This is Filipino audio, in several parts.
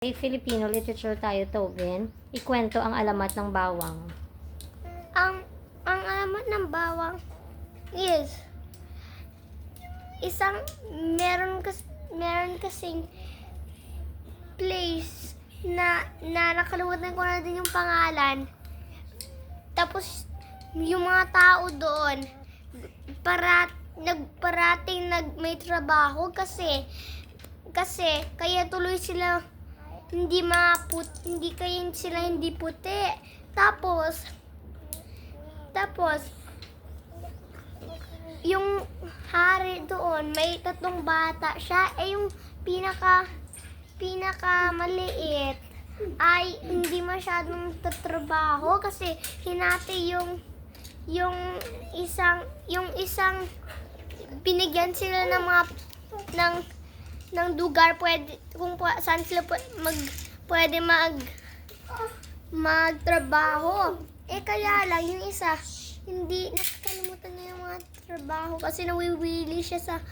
Filipino literature tayo, Tobin. Ikwento ang alamat ng bawang. Ang alamat ng bawang is meron kasing place na nakalimutan ko na din yung pangalan. Tapos yung mga tao doon parating may trabaho kasi kaya tuloy sila hindi puti. Tapos yung hari doon, may 3 bata siya. Yung pinaka maliit ay hindi masyadong tatrabaho kasi hinati yung isang binigyan sila ng lugar kung saan sila pwede magtrabaho. Kaya lang yung isa hindi nakakalimutan niya yung mga trabaho kasi nawiwili siya sa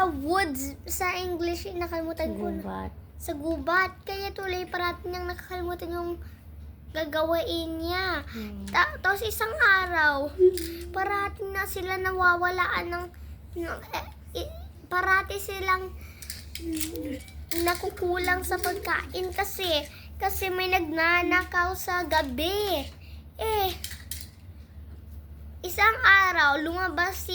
woods, sa English nakalimutan ko na. Sa gubat. Kaya tuloy parating niyang nakakalimutan yung gagawain niya. Tapos isang araw, parating na sila nawawalaan parati silang nakukulang sa pagkain kasi may nagnanakaw sa gabi. Isang araw lumabas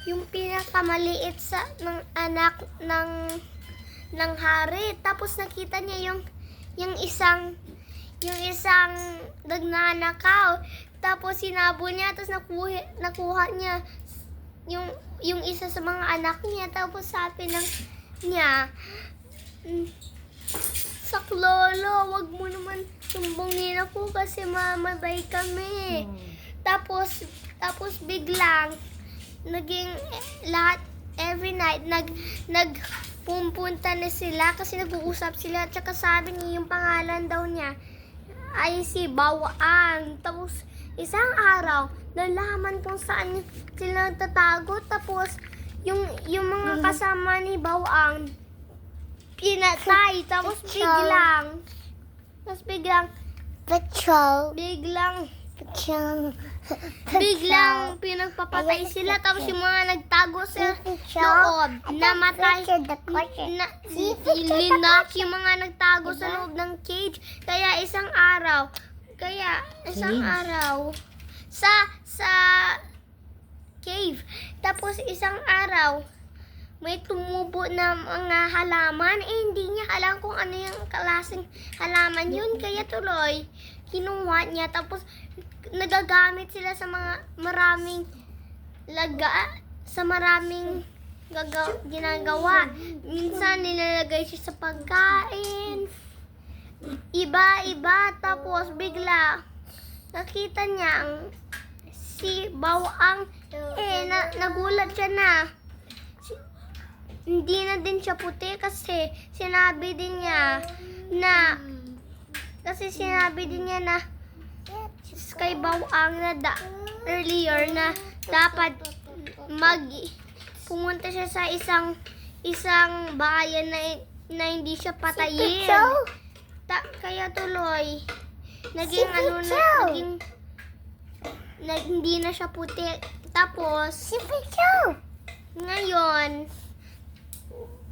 yung pinakamaliit ng anak ng hari. Tapos nakita niya yung isang nagnanakaw. Tapos sinabo niya, tapos nakuha niya yung isa sa mga anak niya. Tapos sabi niya, "Saklolo, wag mo naman sumbungin ako kasi mamabay kami." Tapos biglang naging lahat every night nagpupunta na sila kasi nag-uusap sila. At saka sabi niya yung pangalan daw niya ay si Bawang. Tapos isang araw nalaman kung saan sila nagtatago. Tapos yung mga kasama ni Bawang pinatay. Tapos biglang pinagpapatay sila. Tapos yung mga nagtago sa loob namatay. Linak yung mga nagtago sa loob ng cage. Kaya isang araw sa cave. Tapos isang araw may tumubo na mga halaman. Hindi niya alam kung ano yung klaseng halaman yun. Kaya tuloy kinuha niya. Tapos nagagamit sila sa maraming ginagawa. Minsan nilalagay siya sa pagkain, iba. Tapos bigla nakita niya si Bawang. Nagulat siya na hindi na din siya puti kasi sinabi din niya na kay Bawang earlier na dapat pumunta siya sa isang bayan na hindi siya patayin. Kaya tuloy hindi na siya puti. Tapos ngayon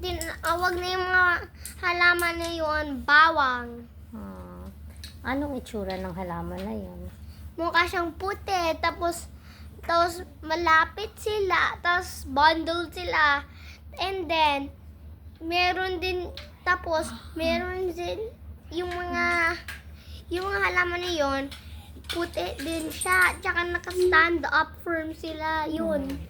tinawag na yung mga halaman na yun Bawang. Anong itsura ng halaman na yun? Mukha siyang puti, tapos malapit sila, tapos bundled sila. And then meron din yung mga halaman na yun, puti din siya. Tsaka naka-stand up firm sila yun.